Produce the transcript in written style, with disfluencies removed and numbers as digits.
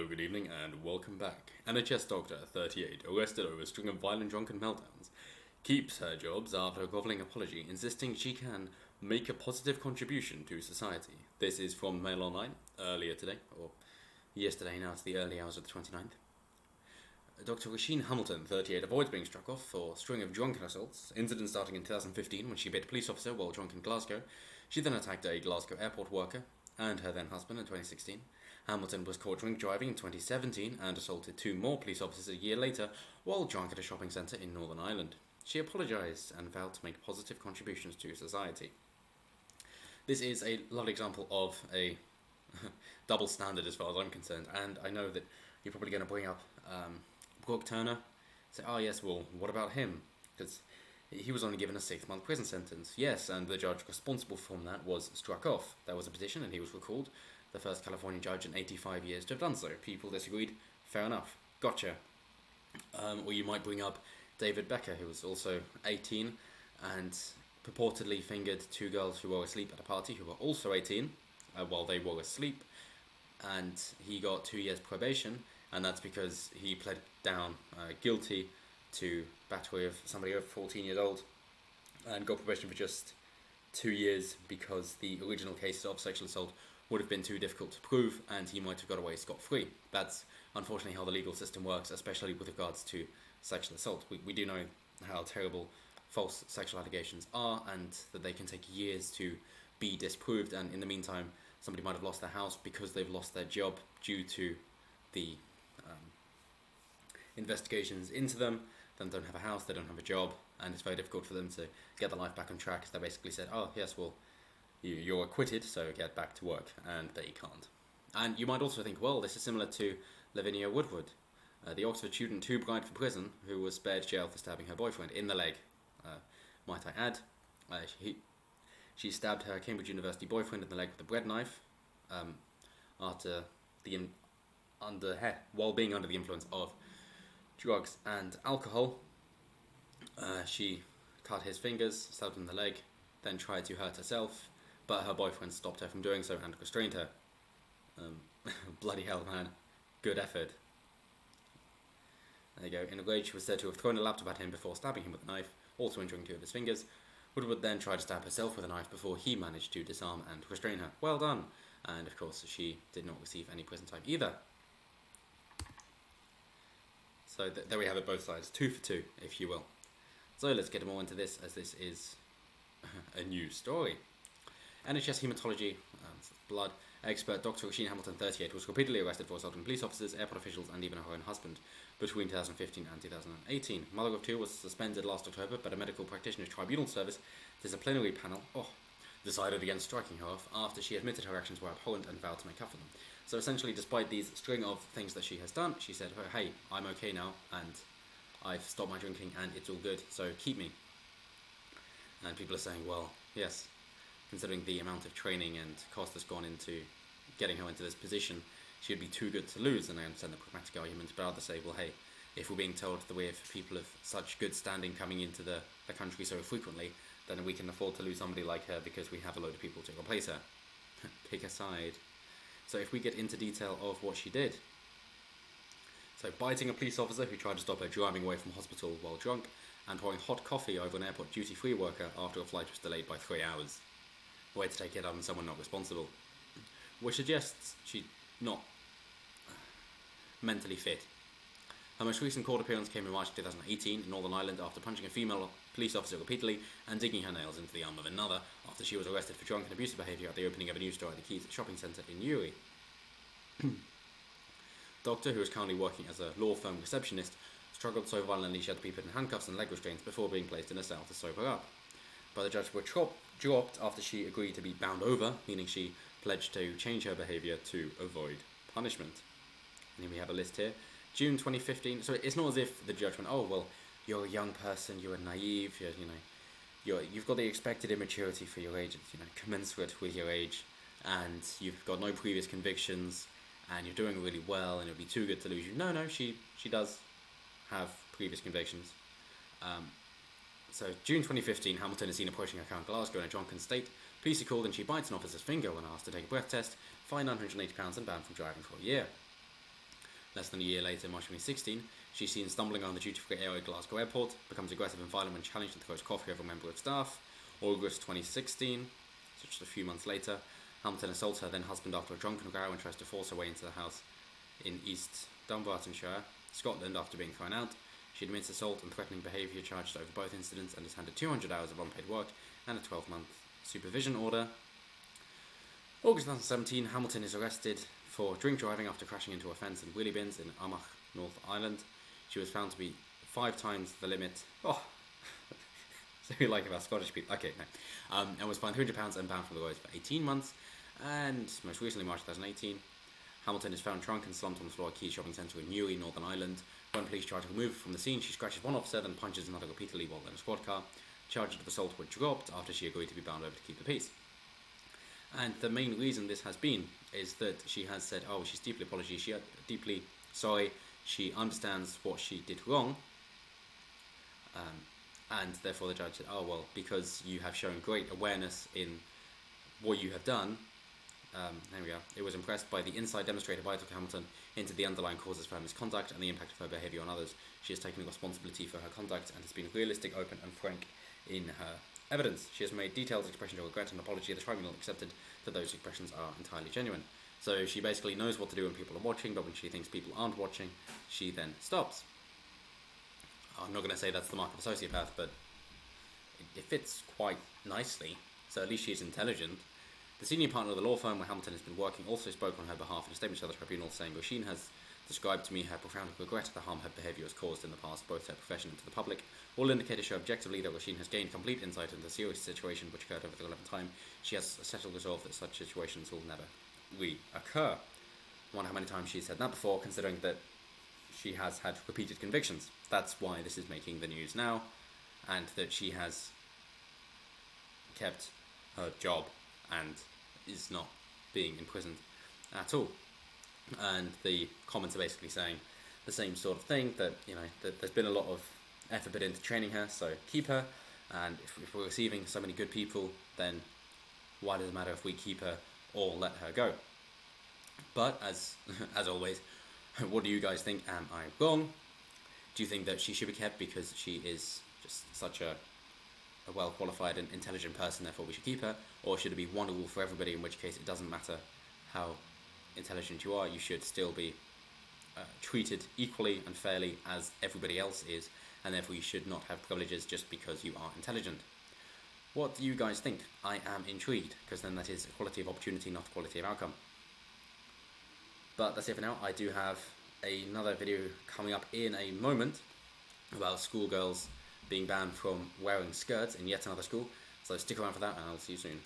Hello, good evening, and welcome back. NHS doctor, 38, arrested over a string of violent drunken meltdowns, keeps her jobs after a grovelling apology, insisting she can make a positive contribution to society. This is from Mail Online, earlier today, or yesterday, now it's the early hours of the 29th. Dr. Roisin Hamilton, 38, avoids being struck off for a string of drunken assaults, incident starting in 2015 when she bit a police officer while drunk in Glasgow. She then attacked a Glasgow airport worker and her then husband in 2016. Hamilton was caught drink driving in 2017 and assaulted two more police officers a year later while drunk at a shopping centre in Northern Ireland. She apologised and vowed to make positive contributions to society. This is a lovely example of a double standard as far as I'm concerned, and I know that you're probably going to bring up Brooke Turner, say, oh yes, well, what about him? Because he was only given a 6-month prison sentence. Yes, and the judge responsible for that was struck off. There was a petition and he was recalled. The first Californian judge in 85 years to have done so. People disagreed. Fair enough. Gotcha. Or you might bring up David Becker, who was also 18 and purportedly fingered two girls who were asleep at a party who were also 18 while they were asleep. And he got 2 years probation, and that's because he pled down guilty to battery of somebody over 14 years old and got probation for just 2 years because the original case of sexual assault would have been too difficult to prove and he might have got away scot-free. That's unfortunately how the legal system works, especially with regards to sexual assault. We do know how terrible false sexual allegations are and that they can take years to be disproved, and in the meantime somebody might have lost their house because they've lost their job due to the investigations into them. Then don't have a house, they don't have a job, and it's very difficult for them to get their life back on track. They basically said, oh yes, well, you're acquitted, so get back to work, and they can't. And you might also think, well, this is similar to Lavinia Woodward, the Oxford student too bright for prison, who was spared jail for stabbing her boyfriend in the leg. Might I add, she stabbed her Cambridge University boyfriend in the leg with a bread knife while being under the influence of drugs and alcohol. She cut his fingers, stabbed him in the leg, then tried to hurt herself, but her boyfriend stopped her from doing so and restrained her. Bloody hell, man. Good effort. There you go. In a rage, she was said to have thrown a laptop at him before stabbing him with a knife, also injuring 2 of his fingers. Woodward then tried to stab herself with a knife before he managed to disarm and restrain her. Well done. And of course, she did not receive any prison time either. So there we have it, both sides. 2 for 2, if you will. So let's get more into this, as this is a new story. NHS haematology, blood expert Dr. Roisin Hamilton, 38, was repeatedly arrested for assaulting police officers, airport officials, and even her own husband between 2015 and 2018. Mother of two was suspended last October, but a medical practitioners tribunal service disciplinary panel decided against striking her off after she admitted her actions were abhorrent and vowed to make up for them. So essentially, despite these string of things that she has done, she said, hey, I'm okay now, and I've stopped my drinking, and it's all good, so keep me. And people are saying, well, yes, considering the amount of training and cost that's gone into getting her into this position, she'd be too good to lose. And I understand the pragmatic argument, but others say, well, hey, if we're being told that we have people of such good standing coming into the country so frequently, then we can afford to lose somebody like her because we have a load of people to replace her. Pick a side. So if we get into detail of what she did. So biting a police officer who tried to stop her driving away from hospital while drunk, and pouring hot coffee over an airport duty-free worker after a flight was delayed by 3 hours. Way to take it out on someone not responsible. Which suggests she's not mentally fit. Her most recent court appearance came in March 2018 in Northern Ireland after punching a female police officer repeatedly and digging her nails into the arm of another after she was arrested for drunken abusive behaviour at the opening of a new store at the Keys shopping centre in Newry. Doctor, who is currently working as a law firm receptionist, struggled so violently she had to be put in handcuffs and leg restraints before being placed in a cell to sober up. But the judge were dropped after she agreed to be bound over, meaning she pledged to change her behaviour to avoid punishment. And here we have a list here. June 2015. So it's not as if the judge went, oh, well, you're a young person, you're naive, you've got the expected immaturity for your age, commensurate with your age, and you've got no previous convictions, and you're doing really well, and it'll be too good to lose you. No, she does have previous convictions. So June 2015, Hamilton is seen approaching her car in Glasgow in a drunken state. Police are called and she bites an officer's finger when asked to take a breath test, fined £980 and banned from driving for a year. Less than a year later, March 2016, she's seen stumbling on the duty-free area at Glasgow Airport, becomes aggressive and violent when challenged to throw coffee over a member of staff. August 2016, so just a few months later, Hamilton assaults her then husband after a drunken row and tries to force her way into the house in East Dunbartonshire, Scotland, after being thrown out. She admits assault and threatening behaviour charged over both incidents and is handed 200 hours of unpaid work and a 12-month supervision order. August 2017, Hamilton is arrested for drink driving after crashing into a fence in wheelie bins in Armagh, North Ireland. She was found to be 5 times the limit. Oh, so we like about Scottish people. Okay, no. And was fined £300 and banned from the roads for 18 months. And most recently, March 2018, Hamilton is found drunk and slumped on the floor at Keys Shopping Centre in Newry, Northern Ireland. When police try to remove her from the scene, she scratches one officer, then punches another repeatedly while in a squad car. Charges of assault were dropped after she agreed to be bound over to keep the peace. And the main reason this has been is that she has said, oh, she's deeply deeply sorry, she understands what she did wrong, and therefore the judge said, oh, well, because you have shown great awareness in what you have done, there we go, it was impressed by the insight demonstrated by Dr. Hamilton into the underlying causes for her misconduct and the impact of her behaviour on others. She has taken responsibility for her conduct and has been realistic, open and frank in her evidence. She has made detailed expressions of regret and apology. The tribunal accepted that those expressions are entirely genuine. So she basically knows what to do when people are watching, but when she thinks people aren't watching, she then stops. I'm not going to say that's the mark of a sociopath, but it fits quite nicely. So at least she's intelligent. The senior partner of the law firm where Hamilton has been working also spoke on her behalf in a statement to the tribunal, saying, Roisin has described to me her profound regret at the harm her behaviour has caused in the past, both to her profession and to the public. All indicators show objectively that Roisin has gained complete insight into the serious situation which occurred over the 11th time. She has a settled resolve that such situations will never reoccur. I wonder how many times she's said that before, considering that she has had repeated convictions. That's why this is making the news now, and that she has kept her job and is not being imprisoned at all. And the comments are basically saying the same sort of thing, that, you know, that there's been a lot of effort put into training her, so keep her, and if we're receiving so many good people, then why does it matter if we keep her or let her go? But as always, what do you guys think? Am I wrong? Do you think that she should be kept because she is just such a well-qualified and intelligent person, therefore we should keep her? Or should it be one rule for everybody, in which case it doesn't matter how intelligent you are, you should still be treated equally and fairly as everybody else is, and therefore you should not have privileges just because you are intelligent? What do you guys think? I am intrigued, because then that is equality of opportunity, not equality of outcome. But that's it for now. I do have another video coming up in a moment about schoolgirls being banned from wearing skirts in yet another school, so stick around for that and I'll see you soon.